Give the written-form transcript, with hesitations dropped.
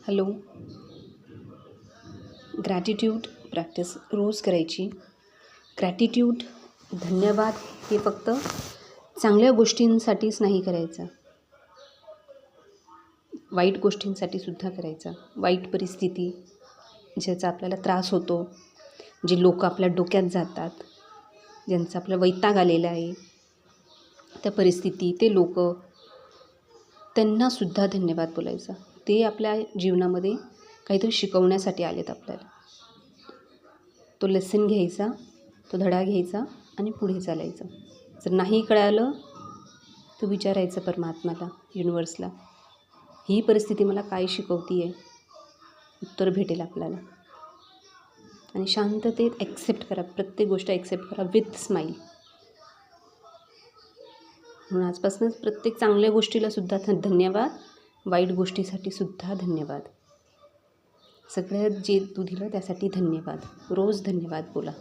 Hello. Gratitude practice रोज करायची. Gratitude धन्यवाद हे फक्त चांगल्या गोष्टींसाठीच नाही करायचं, वाईट गोष्टींसाठी सुद्धा करायचं. वाईट परिस्थिती ज्याचा आपल्याला त्रास होतो, जे लोक आपल्या डोक्यात जातात, ज्यांचा आपला वैताग आलेला आहे, त्या परिस्थिती, ते लोक, त्यांनासुद्धा धन्यवाद बोलायचा. ते आपल्या जीवनामध्ये काहीतरी शिकवण्यासाठी आलेत आपल्याला. तो लेसन घ्यायचा, तो धडा घ्यायचा आणि पुढे चालायचं. जर नाही कळालं तर विचारायचं परमात्म्याला, युनिवर्सला, ही परिस्थिती मला काय शिकवती आहे. उत्तर भेटेल आपल्याला. आणि शांततेत ॲक्सेप्ट करा, प्रत्येक गोष्ट ॲक्सेप्ट करा विथ स्माईल. म्हणून आजपासूनच प्रत्येक चांगल्या गोष्टीला सुद्धा धन्यवाद, वाईट गोष्टीसाठी सुद्धा धन्यवाद. सगळ्यात जे तू दिलं त्यासाठी धन्यवाद. रोज धन्यवाद बोला.